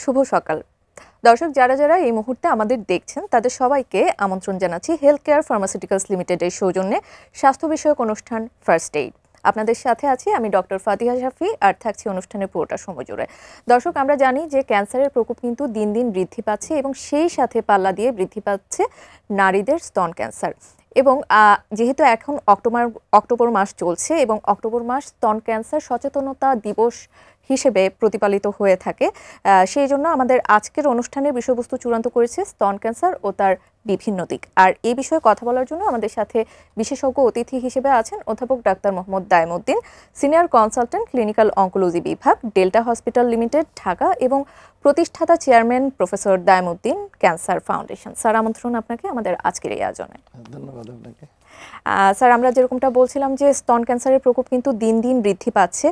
শুভ সকাল দর্শক, যারা যারা এই মুহূর্তে আমাদের দেখছেন তাদের সবাইকে আমন্ত্রণ জানাচ্ছি হেলথ কেয়ার ফার্মাসিউটিক্যালস লিমিটেডের সৌজন্যে স্বাস্থ্য বিষয়ক অনুষ্ঠান ফার্স্ট এইড। আপনাদের সাথে আছি আমি ডক্টর ফাতিহা শাফি, আর থাকছি অনুষ্ঠানের পুরোটা সময় জুড়ে। দর্শক, আমরা জানি যে ক্যান্সারের প্রকোপ কিন্তু দিন দিন বৃদ্ধি পাচ্ছে এবং সেই সাথে পাল্লা দিয়ে বৃদ্ধি পাচ্ছে নারীদের স্তন ক্যান্সার। এবং যেহেতু এখন অক্টোবর মাস চলছে এবং অক্টোবর মাস স্তন ক্যান্সার সচেতনতা দিবস হিসেবে প্রতিপালিত হয়ে থাকে, সেই জন্য আমাদের আজকের অনুষ্ঠানের বিষয়বস্তু চূড়ান্ত করেছে স্তন ক্যান্সার ও তার বিভিন্ন দিক। আর এই বিষয়ে কথা বলার জন্য আমাদের সাথে বিশেষজ্ঞ অতিথি হিসেবে আছেন অধ্যাপক doctor Mohammad Daimuddin, senior consultant clinical oncology বিভাগ, ডেল্টা হসপিটাল লিমিটেড, ঢাকা, এবং প্রতিষ্ঠাতা chairman professor Daimuddin cancer foundation. Sir, আমন্ত্রণ আপনাকে আমাদের আজকের এই আয়োজনে। ধন্যবাদ আপনাকে। স্যার, আমরা যেরকমটা বলছিলাম যে স্তন ক্যান্সারের প্রকোপ কিন্তু দিন দিন বৃদ্ধি পাচ্ছে।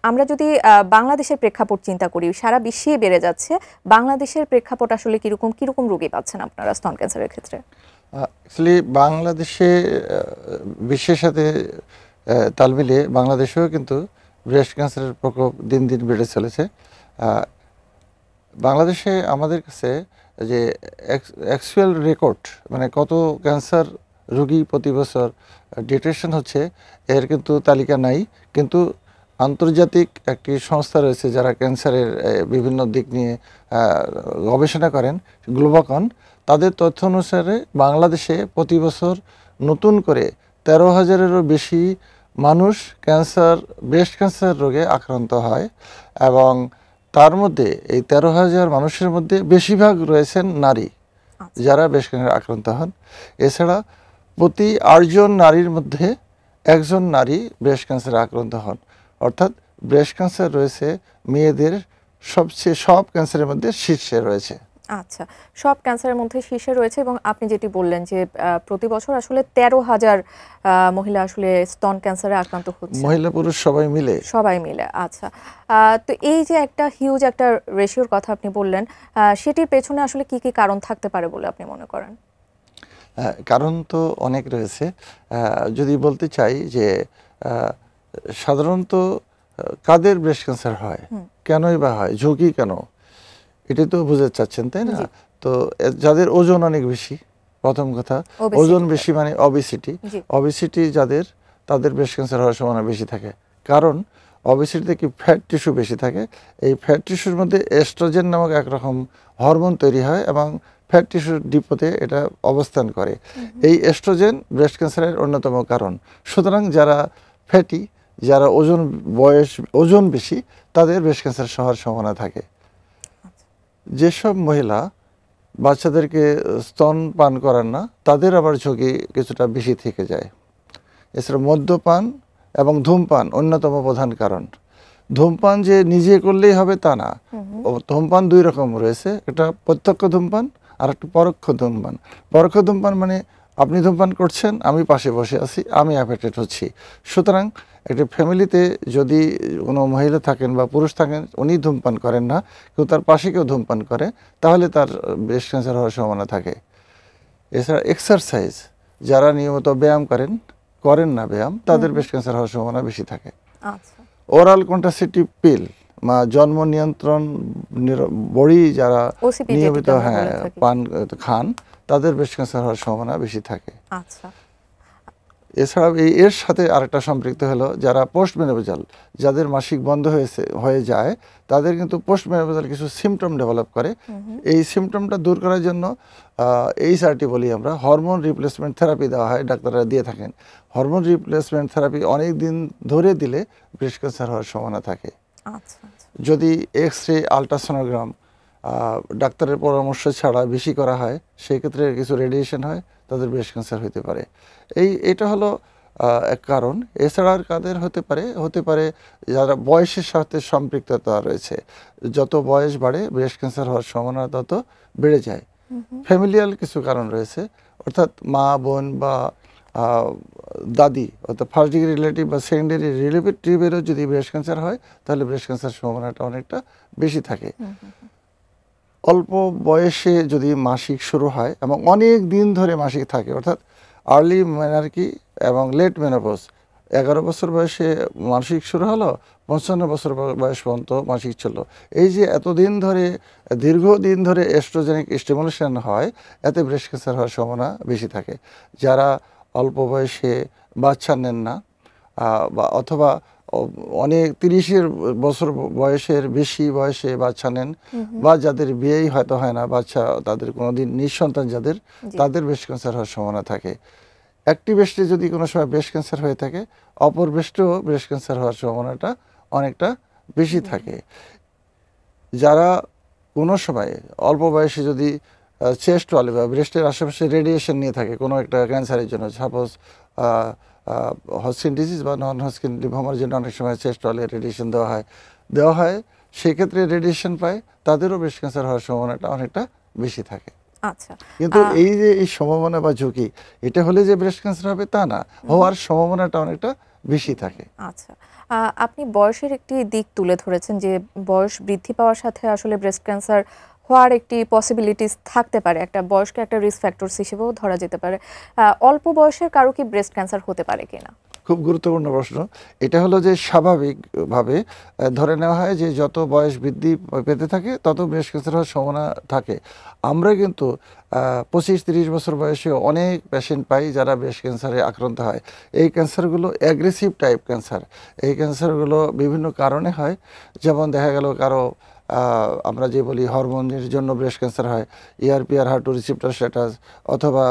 আমরা যদি বাংলাদেশের প্রেক্ষাপট চিন্তা করি, সারা বিশ্বেই বেড়ে যাচ্ছে। বাংলাদেশের প্রেক্ষাপট আসলে কিরকম রোগী পাচ্ছেন আপনারা স্তন ক্যান্সারের ক্ষেত্রে? অ্যাকচুয়ালি বাংলাদেশে বিশ্বের সাথে তাল মিলিয়ে বাংলাদেশেও কিন্তু ব্রেস্ট ক্যান্সারের প্রকোপ দিন দিন বেড়ে চলেছে। বাংলাদেশে আমাদের কাছে যে অ্যাকচুয়াল রেকর্ড, মানে কত ক্যান্সার রোগী প্রতি বছর ডিটেকশন হচ্ছে, এর কিন্তু তালিকা নাই। কিন্তু আন্তর্জাতিক একটি সংস্থা রয়েছে যারা ক্যান্সারের বিভিন্ন দিক নিয়ে গবেষণা করেন, গ্লোবাকন। তাদের তথ্য অনুসারে বাংলাদেশে প্রতি বছর নতুন করে 13,000-এরও বেশি মানুষ ব্রেস্ট ক্যান্সার রোগে আক্রান্ত হয়, এবং তার মধ্যে এই 13,000 মানুষের মধ্যে বেশিরভাগ রয়েছেন নারী যারা ব্রেস্ট ক্যান্সারে আক্রান্ত হন। এছাড়া প্রতি 8 জন নারীর মধ্যে 1 জন নারী ব্রেস্ট ক্যান্সারে আক্রান্ত হন। অর্থাৎ ব্রেস্ট ক্যান্সার রয়েছে মেয়েদের সব ক্যান্সারের মধ্যে শীর্ষে রয়েছে। আচ্ছা, সব ক্যান্সারের মধ্যে শীর্ষে রয়েছে। এবং আপনি যেটি বললেন যে প্রতি বছর আসলে 13,000 মহিলা আসলে স্তন ক্যান্সারে আক্রান্ত হচ্ছে, মহিলা পুরুষ সবাই মিলে। আচ্ছা, তো এই যে একটা হিউজ একটা রেশিওর কথা আপনি বললেন, সেটির পেছনে আসলে কি কি কারণ থাকতে পারে বলে আপনি মনে করেন? কারণ তো অনেক রয়েছে। যদি বলতে চাই যে সাধারণত কাদের ব্রেস্ট ক্যান্সার হয়, কেনই বা হয়, ঝুঁকি কেন, এটা তো বুঝতে চাচ্ছেন, তাই না? তো যাদের ওজন অনেক বেশি, প্রথম কথা, ওজন বেশি মানে অবিসিটি যাদের, তাদের ব্রেস্ট ক্যান্সার হওয়ার সম্ভাবনা বেশি থাকে। কারণ অবিসিটিতে কি ফ্যাট টিস্যু বেশি থাকে। এই ফ্যাট টিস্যুর মধ্যে এস্ট্রোজেন নামক একরকম হরমোন তৈরি হয় এবং ফ্যাট টিস্যুর ডিপোতে এটা অবস্থান করে। এই এস্ট্রোজেন ব্রেস্ট ক্যান্সারের অন্যতম কারণ। সুতরাং যারা ফ্যাটি, যারা ওজন বেশি, তাদের ব্রেস্ট ক্যান্সার হওয়ার সম্ভাবনা থাকে। যেসব মহিলা বাচ্চাদেরকে স্তন পান করান না, তাদের আবার ঝুঁকি কিছুটা বেশি থেকে যায়। এছাড়া মদ্যপান এবং ধূমপান অন্যতম প্রধান কারণ। ধূমপান যে নিজে করলেই হবে তা না, ধূমপান 2 রকম রয়েছে, একটা প্রত্যক্ষ ধূমপান আর একটা পরোক্ষ ধূমপান। পরোক্ষ ধূমপান মানে আপনি ধূমপান করছেন, আমি পাশে বসে আছি, আমি অ্যাফেক্টেড হচ্ছি। সুতরাং একটা ফ্যামিলিতে যদি কোনো মহিলা থাকেন বা পুরুষ থাকেন, উনি ধূমপান করেন না, কেউ তার পাশে কেউ ধূমপান করে, তাহলে তার ব্রেস্ট ক্যান্সার হওয়ার সম্ভাবনা থাকে। এছাড়া এক্সারসাইজ, যারা নিয়মিত ব্যায়াম করেন না ব্যায়াম, তাদের ব্রেস্ট ক্যান্সার হওয়ার সম্ভাবনা বেশি থাকে। ওরাল কন্ট্রাসেপটিভ পিল, জন্ম নিয়ন্ত্রণ বড়ি যারা নিয়মিত খান, তাদের ব্রেস্ট ক্যান্সার হওয়ার সম্ভাবনা বেশি থাকে। এছাড়া এর সাথে আরেকটা সম্পৃক্ত হলো যারা পোস্ট মেনোপজাল, যাদের মাসিক বন্ধ হয়ে যায়, তাদের কিন্তু পোস্ট মেনোপজাল কিছু সিমটম ডেভেলপ করে। এই সিমটমটা দূর করার জন্য HRT বলি আমরা, হরমোন রিপ্লেসমেন্ট থেরাপি দেওয়া হয়, ডাক্তাররা দিয়ে থাকেন। হরমোন রিপ্লেসমেন্ট থেরাপি অনেক দিন ধরে দিলে ব্রেস্ট ক্যান্সার হওয়ার সম্ভাবনা থাকে। যদি এক্স-রে, আলট্রাসোনোগ্রাম ডাক্তারের পরামর্শ ছাড়া বেশি করা হয়, সেই ক্ষেত্রে কিছু রেডিয়েশন হয়, তাদের ব্রেস্ট ক্যান্সার হতে পারে। এটা হলো এক কারণ। এছাড়া কাদের হতে পারে যারা বয়সের সাথে সম্পৃক্ততা রয়েছে। যত বয়স বাড়ে ব্রেস্ট ক্যান্সার হওয়ার সম্ভাবনা তত বেড়ে যায়। ফ্যামিলিয়াল কিছু কারণ রয়েছে, অর্থাৎ মা, বোন বা দাদি, অর্থাৎ ফার্স্ট ডিগ্রি রিলেটিভ বা সেকেন্ডারি রিলেটিভেরও যদি ব্রেস্ট ক্যান্সার হয়, তাহলে ব্রেস্ট ক্যান্সার সম্ভাবনাটা অনেকটা বেশি থাকে। অল্প বয়সে যদি মাসিক শুরু হয় এবং অনেক দিন ধরে মাসিক থাকে, অর্থাৎ আর্লি মেনার্কি এবং লেট মেনোপজ, 11 বছর বয়সে মাসিক শুরু হলো, 55 বছর বয়স পর্যন্ত মাসিক চললো। এই যে এতদিন ধরে, দীর্ঘদিন ধরে এস্ট্রোজেনিক স্টিমুলেশন হয়, এতে ব্রেস্ট ক্যান্সার হওয়ার সম্ভাবনা বেশি থাকে। যারা অল্প বয়সে বাচ্চা নেন না বা অথবা অনেক 30 বছর বয়সের বেশি বয়সে বাচ্চা নেন, বা যাদের বিয়েই হয়তো হয় না, বাচ্চা তাদের কোনোদিন নিঃসন্তান যাদের, তাদের ব্রেস্ট ক্যান্সার হওয়ার সম্ভাবনা থাকে। একটি ব্রেস্টে যদি কোনো সময় ব্রেস্ট ক্যান্সার হয়ে থাকে, অপর ব্রেস্টেও ব্রেস্ট ক্যান্সার হওয়ার সম্ভাবনাটা অনেকটা বেশি থাকে। যারা কোনো সময় অল্প বয়সে যদি চেস্ট ওয়ালে বা ব্রেস্টের আশেপাশে রেডিয়েশন নিয়ে থাকে কোনো একটা ক্যান্সারের জন্য, সাপোজ হজকিন ডিজিজ বা নন হজকিন লিম্ফোমার জন্য অনেক সময় চেস্ট ওয়ালে রেডিয়েশন দেওয়া হয়, সেক্ষেত্রে রেডিয়েশন পায়, তাদেরও ব্রেস্ট ক্যান্সার হওয়ার সম্ভাবনাটা অনেকটা বেশি থাকে। আচ্ছা, কিন্তু এই যে এই সম্ভাবনা বা ঝুঁকি, এটা হলে যে ব্রেস্ট ক্যান্সার হবে তা না, হওয়ার সম্ভাবনাটা অনেকটা বেশি থাকে। আচ্ছা, আপনি বয়সের একটি দিক তুলে ধরেছেন যে বয়স বৃদ্ধি পাওয়ার সাথে আসলে ব্রেস্ট ক্যান্সার হওয়ার একটি পসিবিলিটিস থাকতে পারে, একটা বয়সকে একটা রিস্ক ফ্যাক্টরস হিসেবেও ধরা যেতে পারে। অল্প বয়সের কারো কি ব্রেস্ট ক্যান্সার হতে পারে কিনা? খুব গুরুত্বপূর্ণ প্রশ্ন। এটা হলো যে স্বাভাবিকভাবে ধরে নেওয়া হয় যে যত বয়স বৃদ্ধি পেতে থাকে তত ব্রেস্ট ক্যান্সার হওয়ার সম্ভাবনা থাকে। আমরা কিন্তু 25-30 বছর বয়সে অনেক পেশেন্ট পাই যারা ব্রেস্ট ক্যান্সারে আক্রান্ত হয়। এই ক্যান্সারগুলো অ্যাগ্রেসিভ টাইপ ক্যান্সার। এই ক্যান্সারগুলো বিভিন্ন কারণে হয়, যেমন দেখা গেল কারো আমরা যে বলি হরমোনের জন্য ব্রেস্ট ক্যান্সার হয়, ERPR HER2 রিসেপ্টর স্ট্যাটাস, অথবা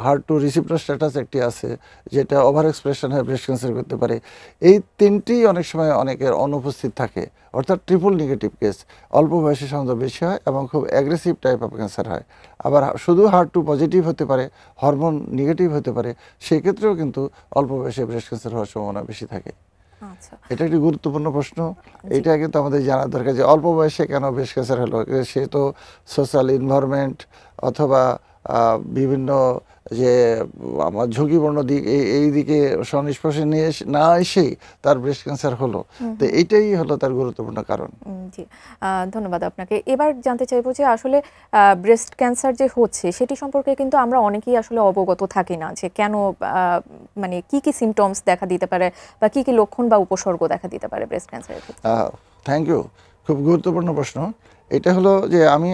HER2 রিসেপ্টর স্ট্যাটাস একটি আছে যেটা ওভার এক্সপ্রেশন হয়ে ব্রেস্ট ক্যান্সার করতে পারে। এই তিনটি অনেক সময় অনেকের অনুপস্থিত থাকে, অর্থাৎ ট্রিপল নেগেটিভ কেস অল্প বয়সে সাধারণত বেশি হয় এবং খুব অ্যাগ্রেসিভ টাইপ অফ ক্যান্সার হয়। আবার শুধু HER2 পজিটিভ হতে পারে, হরমোন নেগেটিভ হতে পারে, সেই ক্ষেত্রেও কিন্তু অল্প বয়সে ব্রেস্ট ক্যান্সার হওয়ার সম্ভাবনা বেশি থাকে। এটা একটি গুরুত্বপূর্ণ প্রশ্ন। এটা কিন্তু আমাদের জানা দরকার যে অল্প বয়সে কেন ব্রেস্ট ক্যান্সার হলো। সে তো সোশ্যাল এনভায়রনমেন্ট অথবা বিভিন্ন যে আমার ঝুঁকিপূর্ণ দিক এই দিকে সংস্পর্শে নিয়ে না এসেই তার ব্রেস্ট ক্যান্সার হলো, তো এইটাই হলো তার গুরুত্বপূর্ণ কারণ। জি, ধন্যবাদ আপনাকে। এবার জানতে চাইবো যে আসলে ব্রেস্ট ক্যান্সার যে হচ্ছে সেটি সম্পর্কে কিন্তু আমরা অনেকেই আসলে অবগত থাকি না, যে কেন, মানে কি কি সিমটমস দেখা দিতে পারে বা কি কি লক্ষণ বা উপসর্গ দেখা দিতে পারে ব্রেস্ট ক্যান্সারের ক্ষেত্রে। থ্যাংক ইউ, খুব গুরুত্বপূর্ণ প্রশ্ন। এটা হলো যে আমি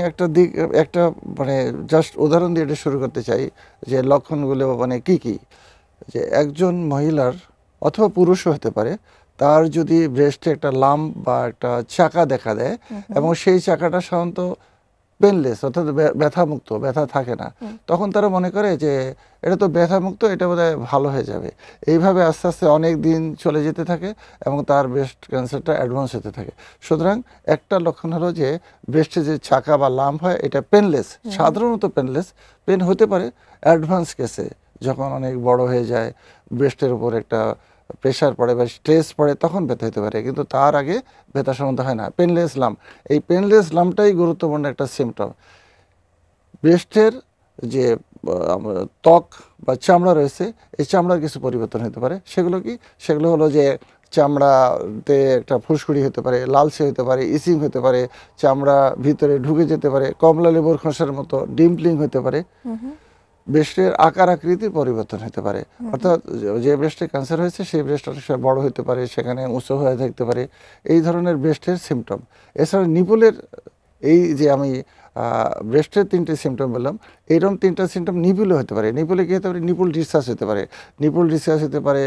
একটা মানে জাস্ট উদাহরণ দিয়ে এটা শুরু করতে চাই যে লক্ষণগুলো মানে কি কি, যে একজন মহিলার অথবা পুরুষও হতে পারে, তার যদি ব্রেস্টে একটা লাম্প বা একটা চাকা দেখা দেয় এবং সেই চাকাটা সাধারণত পেনলেস অর্থাৎ ব্যথামুক্ত, ব্যথা থাকে না, তখন তারা মনে করে যে এটা তো ব্যথামুক্ত, এটা বোধহয় ভালো হয়ে যাবে। এইভাবে আস্তে আস্তে অনেক দিন চলে যেতে থাকে এবং তার ব্রেস্ট ক্যান্সারটা অ্যাডভান্স হতে থাকে। সুতরাং একটা লক্ষণ হলো যে ব্রেস্টে যে চাকা বা লাম্প হয় এটা পেনলেস, সাধারণত পেনলেস। পেন হতে পারে অ্যাডভান্স কেসে, যখন অনেক বড় হয়ে যায়, ব্রেস্টের উপর একটা প্রেশার পড়ে বা স্ট্রেস পড়ে, তখন ব্যথা হতে পারে, কিন্তু তার আগে ব্যথা সম্বন্ধ হয় না। পেনলেস লাম্প, এই পেনলেস লাম্পটাই গুরুত্বপূর্ণ একটা সিমটম। ব্রেস্টের যে ত্বক বা চামড়া রয়েছে, এই চামড়ার কিছু পরিবর্তন হতে পারে। সেগুলো কি? সেগুলো হলো যে চামড়াতে একটা ফুসকুড়ি হতে পারে, লালচে হতে পারে, ইচিং হতে পারে, চামড়া ভিতরে ঢুকে যেতে পারে, কমলা লেবুর খোসার মতো ডিম্পলিং হতে পারে, ব্রেস্টের আকার আকৃতির পরিবর্তন হতে পারে। অর্থাৎ যে ব্রেস্টে ক্যান্সার হয়েছে সেই ব্রেস্ট অনেক সময় বড় হতে পারে, সেখানে উঁচু হয়ে থাকতে পারে, এই ধরনের ব্রেস্টের সিমটম। এছাড়া নিপুলের, এই যে আমি ব্রেস্টের 3টে সিমটম বললাম, এইরকম 3টা সিমটম নিপুলে হতে পারে। নিপুলে কী হতে পারে? নিপুল ডিসচার্জ হতে পারে, নিপুল ডিসচার্জ হতে পারে,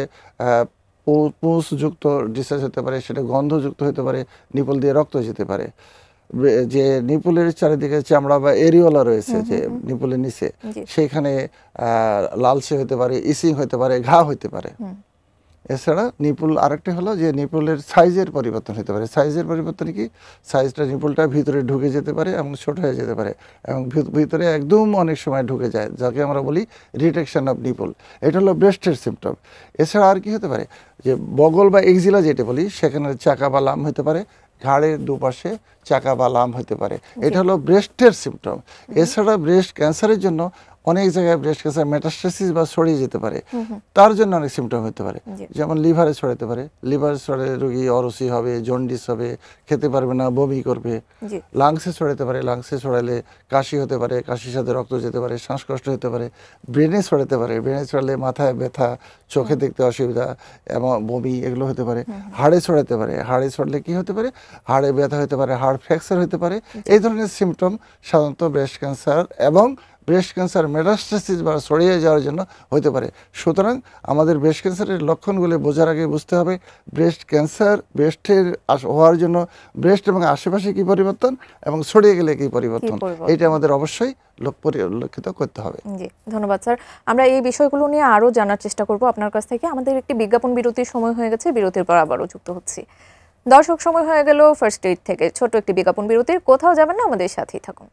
পুঁজযুক্ত ডিসচার্জ হতে পারে, সেটা গন্ধযুক্ত হতে পারে, নিপুল দিয়ে রক্ত যেতে পারে। যে নিপুলের চারিদিকে চামড়া বা এরিওলা রয়েছে যে নিপুলের নিচে, সেখানে লালচে হতে পারে, ইচিং হতে পারে, ঘা হতে পারে। এছাড়া নিপুল আরেকটা হলো যে নিপুলের সাইজের পরিবর্তন হতে পারে। সাইজের পরিবর্তন কি? সাইজটা নিপুলটা ভিতরে ঢুকে যেতে পারে এবং ছোট হয়ে যেতে পারে এবং ভিতরে একদম অনেক সময় ঢুকে যায়, যাকে আমরা বলি রিটেকশন অফ নিপুল। এটা হলো ব্রেস্টের সিমটম। এছাড়া আর কি হতে পারে? যে বগল বা এক্সিলা যেটা বলি, সেখানে চাকা বা লাম হতে পারে, ঘাড়ের দুপাশে চাকা বা লাম হতে পারে। এটা হলো ব্রেস্টের সিমটম। এছাড়া ব্রেস্ট ক্যান্সারের জন্য অনেক জায়গায় ব্রেস্ট ক্যান্সার মেটাস্টাসিস বা ছড়িয়ে যেতে পারে, তার জন্য অনেক সিমটম হতে পারে। যেমন লিভারে ছড়াতে পারে, লিভার ছড়ালে রোগী অরসি হবে, জন্ডিস হবে, খেতে পারবে না, বমি করবে। লাংসে ছড়াতে পারে, লাংসে ছড়ালে কাশি হতে পারে, কাশির সাথে রক্ত যেতে পারে, শ্বাসকষ্ট হতে পারে। ব্রেনে ছড়াতে পারে, ব্রেনে ছড়ালে মাথায় ব্যথা, চোখে দেখতে অসুবিধা এবং বমি এগুলো হতে পারে। হাড়ে ছড়াতে পারে, হাড়ে ছড়ালে কি হতে পারে, হাড়ে ব্যথা হতে পারে, হাড় ফ্র্যাকচার হতে পারে। এই ধরনের সিমটম সাধারণত ব্রেস্ট ক্যান্সার এবং ব্রেস্ট ক্যান্সার মেটাস্টাসিস বা ছড়িয়ে যাওয়ার জন্য হতে পারে। সুতরাং আমাদের ব্রেস্ট ক্যান্সারের লক্ষণগুলো বোঝার আগে বুঝতে হবে ব্রেস্ট ক্যান্সার, ব্রেস্টের হওয়ার জন্য ব্রেস্ট এবং আশেপাশে কী পরিবর্তন এবং ছড়িয়ে গেলে কী পরিবর্তন, এইটা আমাদের অবশ্যই পরিলক্ষিত করতে হবে। জি, ধন্যবাদ স্যার। আমরা এই বিষয়গুলো নিয়ে আরও জানার চেষ্টা করব আপনার কাছ থেকে। আমাদের একটি বিজ্ঞাপন বিরতির সময় হয়ে গেছে, বিরতির পর আবারও যুক্ত হচ্ছি। দর্শক, সময় হয়ে গেল ফার্স্ট এইড থেকে ছোট একটি বিজ্ঞাপন বিরতির। কোথাও যাবেন না, আমাদের সাথেই থাকুন।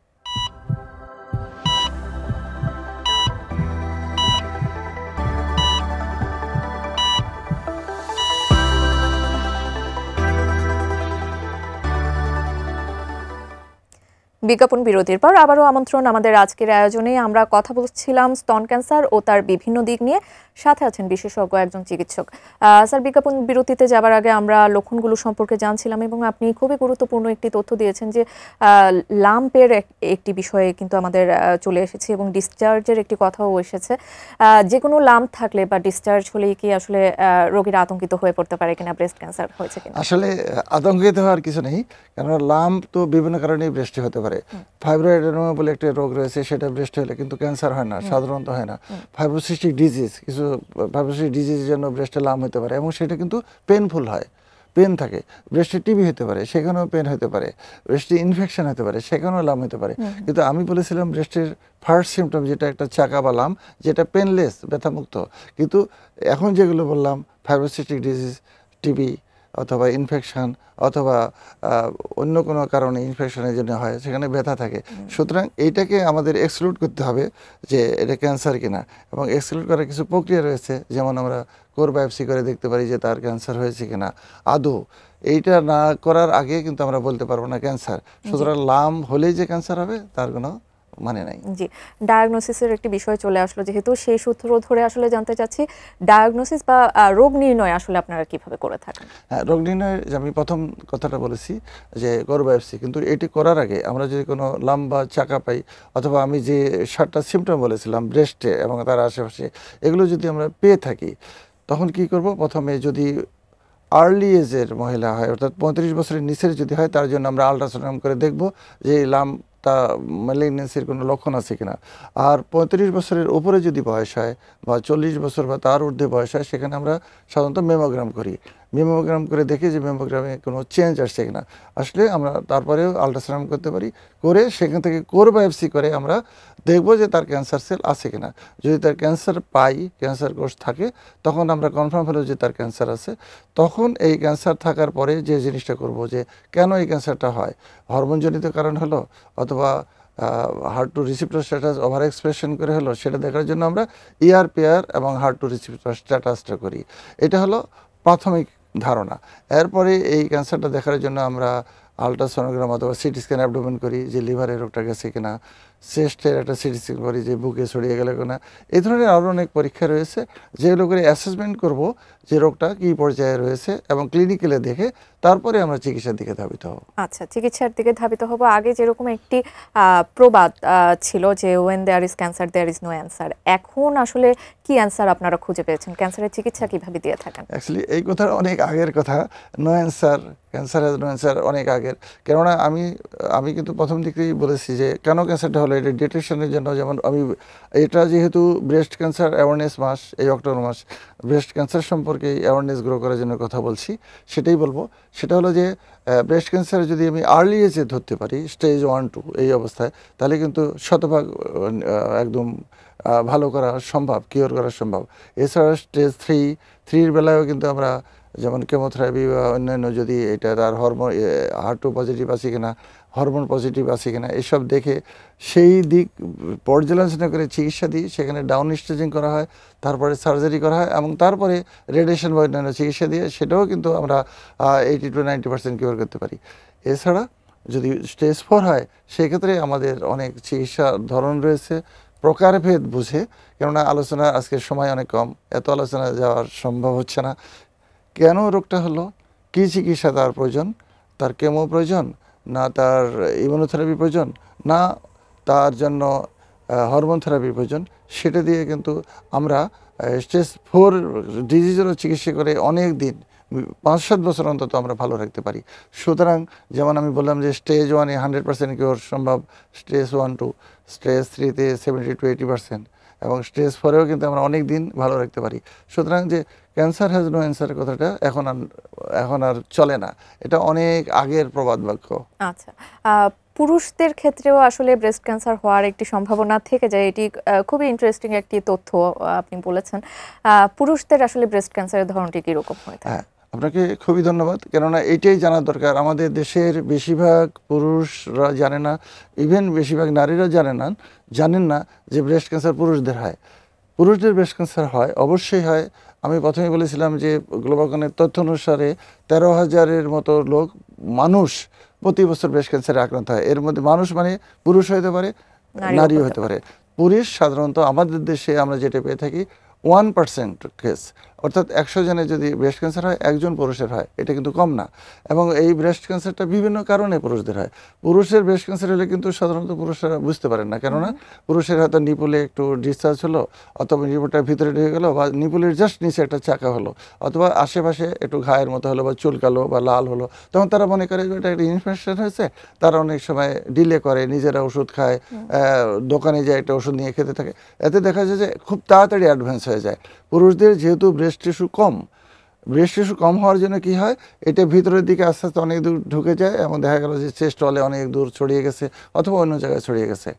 বিজ্ঞাপন বিরতির পর আবারও আমন্ত্রণ আমাদের আজকের আয়োজনে। আমরা কথা বলছিলাম স্তন ক্যান্সার ও তার বিভিন্ন দিক নিয়ে। সাথে আছেন বিশেষজ্ঞ একজন চিকিৎসক। স্যার, বিজ্ঞাপন বিরতিতে যাবার আগে আমরা লক্ষণগুলো সম্পর্কে জানছিলাম এবং আপনি খুবই গুরুত্বপূর্ণ একটি তথ্য দিয়েছেন যে লাম্পের একটি বিষয়ে কিন্তু আমাদের চলে এসেছে এবং ডিসচার্জের একটি কথাও এসেছে। যে কোনো লাম্প থাকলে বা ডিসচার্জ হলেই কি আসলে রোগীরা আতঙ্কিত হয়ে পড়তে পারে কিনা, ব্রেস্ট ক্যান্সার হয়েছে কিনা? আসলে আতঙ্কিত হওয়ার কিছু নেই, কারণ লাম্প তো বিভিন্ন কারণেই ব্রেস্টে হতে পারে। ফাইব্রয়েড অ্যাডেনোমা বলে একটা রোগ রয়েছে, সেটা ব্রেস্টে হলে কিন্তু ক্যান্সার হয় না, সাধারণত হয় না। ফাইব্রোসিস্টিক ডিজিজ, কিছু ফাইব্রোসিস্টিক ডিজিজের জন্য ব্রেস্টে লাম্প হতে পারে এবং সেটা কিন্তু পেনফুল হয়, পেন থাকে। ব্রেস্টে টিবি হতে পারে, সেখানেও পেন হতে পারে। ব্রেস্টে ইনফেকশন হতে পারে, সেখানেও লাম্প হতে পারে। কিন্তু আমি বলেছিলাম ব্রেস্টের ফার্স্ট সিমটম যেটা একটা চাকা বা লাম্প, যেটা পেনলেস, ব্যথামুক্ত। কিন্তু এখন যেগুলো বললাম, ফাইব্রোসিস্টিক ডিজিজ, টিবি অথবা ইনফেকশন অথবা অন্য কোনো কারণে ইনফেকশনের জন্য হয়, সেখানে ব্যথা থাকে। সুতরাং এইটাকে আমাদের এক্সক্লুড করতে হবে যে এটা ক্যান্সার কিনা, এবং এক্সক্লুড করার কিছু প্রক্রিয়া রয়েছে। যেমন আমরা কোর বায়োপসি করে দেখতে পারি যে তার ক্যান্সার হয়েছে কিনা আদৌ। এইটা না করার আগে কিন্তু আমরা বলতে পারবো না ক্যান্সার। সুতরাং লাম্প হলেই যে ক্যান্সার হবে তার কোনো মানে নাই। জি, ডায়াগনোসিসের একটি বিষয় চলে আসলো, যেহেতু সেই সূত্র ধরে আসলে জানতে চাচ্ছি ডায়াগনোসিস বা রোগ নির্ণয় আসলে আপনারা কিভাবে করে থাকেন? হ্যাঁ, রোগ নির্ণয় যে আমি প্রথম কথাটা বলেছি যে কোর বায়োপসি, কিন্তু এটি করার আগে আমরা যদি কোনো লাম্প বা চাকা পাই, অথবা আমি যে 7টা সিমটম বলেছিলাম ব্রেস্টে এবং তার আশেপাশে, এগুলো যদি আমরা পেয়ে থাকি, তখন কি করব? প্রথমে যদি আর্লি এজের মহিলা হয়, অর্থাৎ 35 বছরের নিচের যদি হয়, তার জন্য আমরা আল্ট্রাসাউন্ড করে দেখব যে লাম্প তা ম্যালিগনেন্সির কোনো লক্ষণ আছে কিনা। আর 35 বছরের উপরে যদি বয়স হয় বা 40 বছর বা তার ঊর্ধ্বে বয়স হয়, সেখানে আমরা সাধারণত মেমোগ্রাম করি। মেমোগ্রাম করে দেখি যে মেমোগ্রামে কোনো চেঞ্জ আসছে কিনা। আসলে আমরা তারপরেও আল্ট্রাসাউন্ড করতে পারি, করে সেখান থেকে কোর বায়োপসি করে আমরা দেখব যে তার ক্যান্সার সেল আছে কিনা। যদি তার ক্যান্সার পাই, ক্যান্সার কোষ থাকে, তখন আমরা কনফার্ম হলো যে তার ক্যান্সার আছে। তখন এই ক্যান্সার থাকার পরে যে জিনিসটা করব যে কেন এই ক্যান্সারটা হয়, হরমোনজনিত কারণ হলো অথবা হার্ট টু রিসিপ্টর স্ট্যাটাস ওভার এক্সপ্রেশন করে হলো, সেটা দেখার জন্য আমরা পেয়ার এবং হার্ট টু রিসিপ্টর স্ট্যাটাসটা করি। এটা হলো প্রাথমিক ধারণা। এরপরে এই ক্যান্সারটা দেখার জন্য আমরা আলট্রাসোনোগ্রাম অথবা সিটি স্ক্যান অ্যাবডোমেন করি যে লিভারের রোগটা গেছে কিনা, চেস্টের একটা সিটি স্ক্যান করি যে বুকে ছড়িয়ে গেলে কিনা। এই ধরনের আরও অনেক পরীক্ষা রয়েছে যেগুলো করে অ্যাসেসমেন্ট করব যে রোগটা কী পর্যায়ে রয়েছে, এবং ক্লিনিক্যালে দেখে তারপরে আমরা চিকিৎসার দিকে ধাবিত হব। আচ্ছা, চিকিৎসার দিকে ধাবিত হব। আগে যেরকম একটি প্রবাদ ছিল যে when there is cancer there is no answer, এখন আসলে কি অ্যান্সার আপনারা খুঁজে পেয়েছেন? ক্যান্সারের চিকিৎসা কিভাবে দিয়ে থাকেন? অ্যাকচুয়ালি এই কথাটা অনেক আগের কথা, no answer, cancer has no answer অনেক আগের। কেননা আমি কিন্তু প্রথম দিকেই বলেছি যে কেন ক্যান্সারটা হলো, এটা ডিটেকশনের জন্য। যেমন এটা যেহেতু ব্রেস্ট ক্যান্সার অ্যাওয়ারনেস মাস, এই অক্টোবর মাস ব্রেস্ট ক্যান্সার সম্পর্কে অ্যাওয়ারনেস গ্রো করার জন্য কথা বলছি, সেটাই বলবো। সেটা হলো যে ব্রেস্ট ক্যান্সার যদি আমি আর্লি এজে ধরতে পারি, স্টেজ 1-2 এই অবস্থায়, তাহলে কিন্তু শতভাগ একদম ভালো করা সম্ভব, কিওর করা সম্ভব। এছাড়া স্টেজ 3-3 বেলায়ও কিন্তু আমরা যেমন কেমোথেরাপি বা অন্যান্য, যদি এটা তার হরমোন হার্ট পজিটিভ আছে কিনা, হরমোন পজিটিভ আছে কিনা, এসব দেখে সেই দিক পর্যালোচনা করে চিকিৎসা দিই। সেখানে ডাউন স্টেজিং করা হয়, তারপরে সার্জারি করা হয়, এবং তারপরে রেডিয়েশন বা অন্যান্য চিকিৎসা দিয়ে সেটাও কিন্তু আমরা 80 to 90% কিওর করতে পারি। এছাড়া যদি স্টেজ 4 হয়, সেক্ষেত্রে আমাদের অনেক চিকিৎসা ধরন রয়েছে, প্রকারভেদ বুঝে, কেননা আলোচনা আজকের সময় অনেক কম, এত আলোচনা যাওয়ার সম্ভব হচ্ছে না। কেন রোগটা হলো, কী চিকিৎসা তার প্রয়োজন, তার কেমো প্রয়োজন, না তার ইমিউনোথেরাপি প্রয়োজন, না তার জন্য হরমোন থেরাপির প্রয়োজন, সেটা দিয়ে কিন্তু আমরা স্টেজ 4 ডিজিজেরও চিকিৎসা করে অনেক দিন 5-7 বছর অন্তত আমরা ভালো রাখতে পারি। সুতরাং যেমন আমি বললাম যে স্টেজ 1-এ 100% কিওর সম্ভব, স্টেজ 1-2, স্টেজ 3-তে 70-80%, এবং স্টেজ 4-এও কিন্তু আমরা অনেক দিন ভালো রাখতে পারি। সুতরাং যে ক্যান্সার হ্যাজ নো অ্যান্সার কথাটা এখন আর চলে না, এটা অনেক আগের প্রবাদ বাক্য। আচ্ছা, পুরুষদের ক্ষেত্রেও আসলে ব্রেস্ট ক্যান্সার হওয়ার একটি সম্ভাবনা থেকে যায়, এটি খুবই ইন্টারেস্টিং একটি তথ্য আপনি বলেছেন। পুরুষদের আসলে ব্রেস্ট ক্যান্সারের ধরনটি কিরকম হয়ে থাকে? হ্যাঁ, আপনাকে খুবই ধন্যবাদ, কেননা এটাই জানা দরকার। আমাদের দেশের বেশিরভাগ পুরুষরা জানে না, ইভেন বেশিরভাগ নারীরা জানেন না যে ব্রেস্ট ক্যান্সার পুরুষদের হয়। পুরুষদের ব্রেস্ট ক্যান্সার হয়, অবশ্যই হয়। আমি প্রথমে বলেছিলাম যে গ্লোবাকনের তথ্য অনুসারে 13,000-এর মতো মানুষ প্রতি বছর ব্রেস্ট ক্যান্সারে আক্রান্ত হয়। এর মধ্যে মানুষ মানে পুরুষ হতে পারে, নারীও হতে পারে। পুরুষ সাধারণত আমাদের দেশে আমরা যেটা পেয়ে থাকি 1% কেস, অর্থাৎ 100 জনে যদি ব্রেস্ট ক্যান্সার হয়, একজন পুরুষের হয়, এটা কিন্তু কম না। এবং এই ব্রেস্ট ক্যান্সারটা বিভিন্ন কারণে পুরুষদের হয়। পুরুষের ব্রেস্ট ক্যান্সার হলে কিন্তু সাধারণত পুরুষরা বুঝতে পারেন না, কেননা পুরুষের হয়তো নিপুলে একটু ডিসচার্জ হলো, অথবা নিপুলটার ভিতরে ঢুকে গেলো, বা নিপুলের জাস্ট নিচে একটা চাকা হলো, অথবা আশেপাশে একটু ঘায়ের মতো হলো, বা চুলকালো বা লাল হলো, তখন তারা মনে করে যে এটা একটা ইনফেকশন হয়েছে। তারা অনেক সময় ডিলে করে, নিজেরা ওষুধ খায়, দোকানে যায় একটা ওষুধ নিয়ে খেতে থাকে। এতে দেখা যায় যে খুব তাড়াতাড়ি অ্যাডভান্স হয়ে যায়। পুরুষদের যেহেতু ব্রেস্ট টিস্যু কম হওয়ার জন্য কি হয়, এটা ভিতরের দিকে আস্তে আস্তে অনেক দূর ঢুকে যায়, এবং দেখা গেল যে চেস্ট হলে অনেক দূর ছড়িয়ে গেছে, অথবা অন্য জায়গায় ছড়িয়ে গেছে।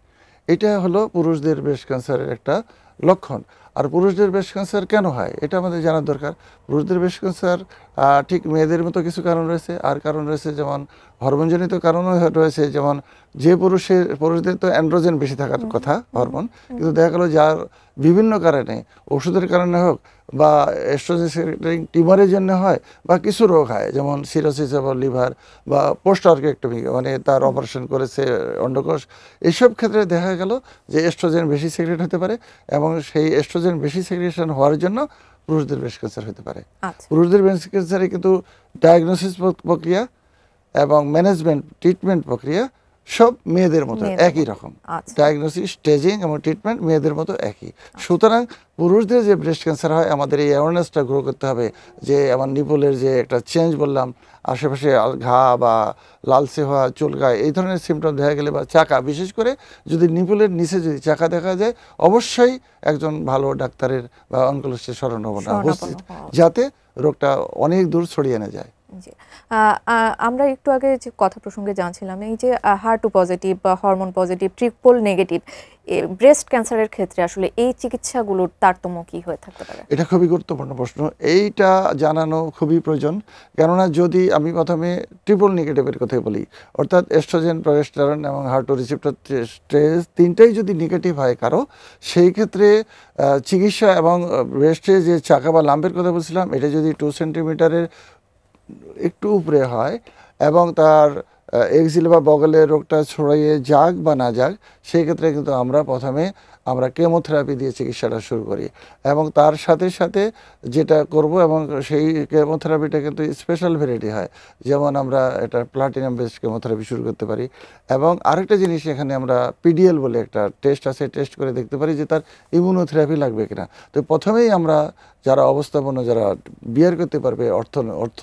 এটা হলো পুরুষদের ব্রেস্ট ক্যান্সারের একটা লক্ষণ। আর পুরুষদের ব্রেস্ট ক্যান্সার কেন হয় এটা আমাদের জানার দরকার। পুরুষদের ব্রেস্ট ক্যান্সার ঠিক মেয়েদের মতো কিছু কারণ রয়েছে, আর কারণ রয়েছে যেমন হরমোনজনিত কারণও রয়েছে। যেমন যে পুরুষদের তো অ্যান্ড্রোজেন বেশি থাকার কথা, হরমোন, কিন্তু দেখা গেলো যার বিভিন্ন কারণে, ওষুধের কারণে হোক, বা এস্ট্রোজেন সিক্রেটিং টিউমারের জন্য হয়, বা কিছু রোগ হয় যেমন সিরোসিস অফ লিভার, বা পোস্ট অর্কেক্টমি, মানে তার অপারেশন করেছে অন্ডকোষ, এইসব ক্ষেত্রে দেখা গেল যে এস্ট্রোজেন বেশি সিক্রেট হতে পারে, এবং সেই এস্ট্রোজেন বেশি সিক্রেশন হওয়ার জন্য পুরুষদের ব্রেস্ট ক্যান্সার হতে পারে। পুরুষদের ব্রেস্ট ক্যান্সারে কিন্তু ডায়াগনোসিস প্রক্রিয়া এবং ম্যানেজমেন্ট, ট্রিটমেন্ট প্রক্রিয়া সব মেয়েদের মতো একই রকম। ডায়াগনোসিস, স্টেজিং এবং ট্রিটমেন্ট মেয়েদের মতো একই। সুতরাং পুরুষদের যে ব্রেস্ট ক্যান্সার হয়, আমাদের এই অ্যাওয়ারনেসটা গ্রো করতে হবে যে আমার নিপুলের যে একটা চেঞ্জ বললাম, আশেপাশে ঘা বা লালচে হওয়া, চুলকায়, এই ধরনের সিমটম দেখা গেলে, বা চাকা, বিশেষ করে যদি নিপুলের নিচে যদি চাকা দেখা যায়, অবশ্যই একজন ভালো ডাক্তারের বা অনকোলজিস্টের শরণ হবো না উচিত, যাতে রোগটা অনেক দূর ছড়িয়ে না যায়। আমরা একটু আগে যে কথা প্রসঙ্গে জানছিলাম, এই যে HER2 পজিটিভ বা hormone positive, triple negative breast ক্যান্সারের ক্ষেত্রে আসলে এই চিকিৎসাগুলোর তারতম্য কি হয়ে থাকতে পারে? এটা খুবই গুরুত্বপূর্ণ প্রশ্ন। এইটা জানানো খুবই প্রয়োজন, কেননা যদি আমি প্রথমে ট্রিপল নেগেটিভের কথাই বলি, অর্থাৎ এস্ট্রোজেন, প্রোগেস্টেরন এবং HER2 রিসেপ্টর স্টেজ তিনটাই যদি নেগেটিভ হয় কারো, সেই ক্ষেত্রে চিকিৎসা এবং ব্রেস্টে যে চাকা বা লাম্পের কথা বলছিলাম, এটা যদি 2 সেন্টিমিটারের একটু উপরে হয়, এবং তার এক্সিল বা বগলের রোগটা ছড়িয়ে যাক বা না যাক, সেই ক্ষেত্রে কিন্তু প্রথমে আমরা কেমোথেরাপি দিয়ে চিকিৎসাটা শুরু করি, এবং তার সাথে সাথে যেটা করব, এবং সেই কেমোথেরাপিটা কিন্তু স্পেশাল ভ্যারাইটি হয়, যেমন আমরা এটা প্লাটিনাম বেসড কেমোথেরাপি শুরু করতে পারি। এবং আরেকটা জিনিস, এখানে আমরা PDL বলে একটা টেস্ট আছে, টেস্ট করে দেখতে পারি যে তার ইমিউনোথেরাপি লাগবে কিনা। তো প্রথমেই আমরা যারা অবস্থাপন্ন, যারা বিয়ার করতে পারবে অর্থ,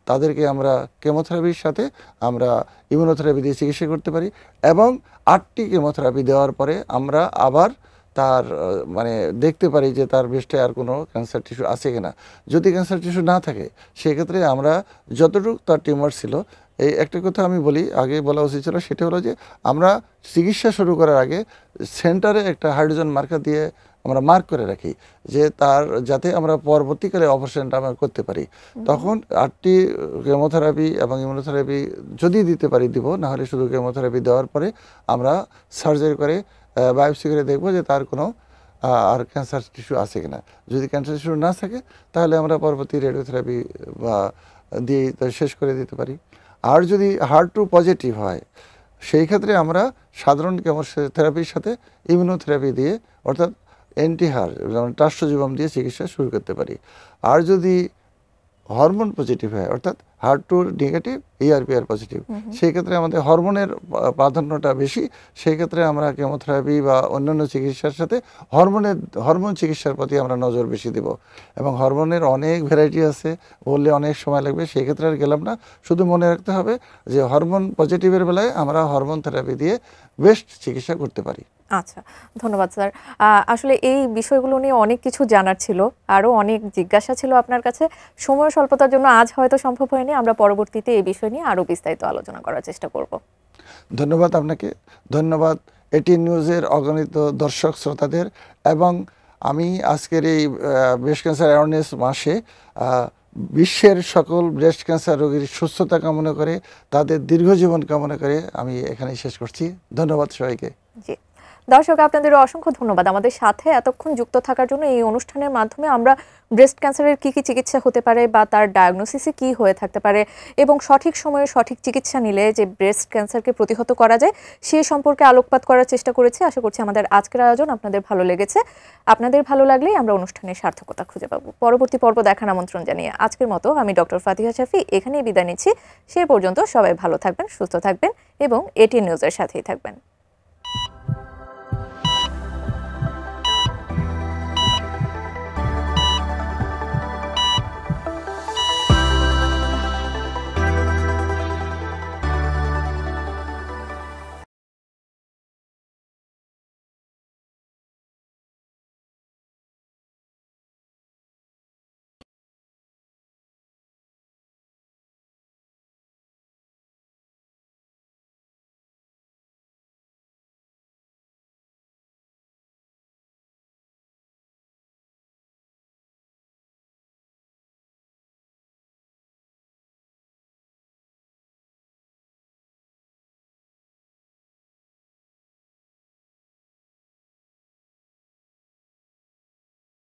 তাদেরকে আমরা কেমোথেরাপির সাথে আমরা ইমিউনোথেরাপি দিয়ে চিকিৎসা করতে পারি, এবং 8টি কেমোথেরাপি দেওয়ার পরে আমরা আবার তার মানে দেখতে পারি যে তার ব্রেস্টে আর কোনো ক্যান্সার টিস্যু আছে কিনা। যদি ক্যান্সার টিস্যু না থাকে, সেক্ষেত্রে আমরা যতটুকু তার টিউমার ছিল, এই একটা কথা আমি বলি, আগে বলা উচিত ছিল, সেটা হলো যে আমরা চিকিৎসা শুরু করার আগে সেন্টারে একটা হাইড্রোজেন মার্কার দিয়ে আমরা মার্ক করে রাখি, যে তার যাতে আমরা পরবর্তীকালে অপারেশনটা আমরা করতে পারি। তখন 8টি কেমোথেরাপি এবং ইমিউনোথেরাপি যদি দিতে পারি দিব, না হলে শুধু কেমোথেরাপি দেওয়ার পরে আমরা সার্জারি করে বায়োপসি করে দেখব যে তার কোনো আর ক্যান্সার টিস্যু আছে কিনা। যদি ক্যান্সার টিস্যু না থাকে, তাহলে আমরা পরবর্তী রেডিওথেরাপি বা দিয়ে শেষ করে দিতে পারি। আর যদি HER2 পজিটিভ হয়, সেই ক্ষেত্রে আমরা সাধারণ কেমোথেরাপির সাথে ইমিউনোথেরাপি দিয়ে অর্থাৎ অ্যান্টিহার যেমন ট্রাস্টোজোবাম দিয়ে চিকিৎসা শুরু করতে পারি। আর যদি হরমোন পজিটিভ হয় অর্থাৎ HER2 নেগেটিভ ERPR পজিটিভ, সেই ক্ষেত্রে আমাদের হরমোনের প্রাধান্যটা বেশি। সেই ক্ষেত্রে আমরা কেমোথেরাপি বা অন্যান্য চিকিৎসার সাথে হরমোন চিকিৎসার প্রতি আমরা নজর বেশি দেব। এবং হরমোনের অনেক ভ্যারাইটি আছে, বললে অনেক সময় লাগবে, সেই ক্ষেত্রে আর গেলাম না। শুধু মনে রাখতে হবে যে হরমোন পজিটিভের বেলায় আমরা হরমোন থেরাপি দিয়ে বেস্ট চিকিৎসা করতে পারি। আচ্ছা, ধন্যবাদ স্যার। আসলে এই বিষয়গুলো নিয়ে অনেক কিছু জানার ছিল, আরও অনেক জিজ্ঞাসা ছিল আপনার কাছে। সময় স্বল্পতার জন্য আজ হয়তো সম্ভব হয়নি, আমরা পরবর্তীতে এই বিষয় নিয়ে আরও বিস্তারিত আলোচনা করার চেষ্টা করব। ধন্যবাদ আপনাকে, ধন্যবাদ ATN নিউজের অগণিত দর্শক শ্রোতাদের। এবং আমি আজকের এই ব্রেস্ট ক্যান্সার অ্যাওয়ারনেস মাসে বিশ্বের সকল ব্রেস্ট ক্যান্সার রোগীর সুস্থতা কামনা করে, তাদের দীর্ঘজীবন কামনা করে আমি এখানেই শেষ করছি। ধন্যবাদ সবাইকে। জি দর্শক, আপনাদের অসংখ্য ধন্যবাদ আমাদের সাথে এতক্ষণ যুক্ত থাকার জন্য। এই অনুষ্ঠানের মাধ্যমে আমরা ব্রেস্ট ক্যান্সারের কী কী চিকিৎসা হতে পারে বা তার ডায়াগনোসিসে কী হয়ে থাকতে পারে এবং সঠিক সময়ে সঠিক চিকিৎসা নিলে যে ব্রেস্ট ক্যান্সারকে প্রতিহত করা যায় সে সম্পর্কে আলোকপাত করার চেষ্টা করেছি। আশা করছি আমাদের আজকের আয়োজন আপনাদের ভালো লেগেছে। আপনাদের ভালো লাগলেই আমরা অনুষ্ঠানের সার্থকতা খুঁজে পাবো। পরবর্তী পর্ব দেখার আমন্ত্রণ জানিয়ে আজকের মতো আমি ডক্টর ফাতিহা শাফি এখানেই বিদায় নিচ্ছি। সে পর্যন্ত সবাই ভালো থাকবেন, সুস্থ থাকবেন এবং ATN নিউজের সাথেই থাকবেন।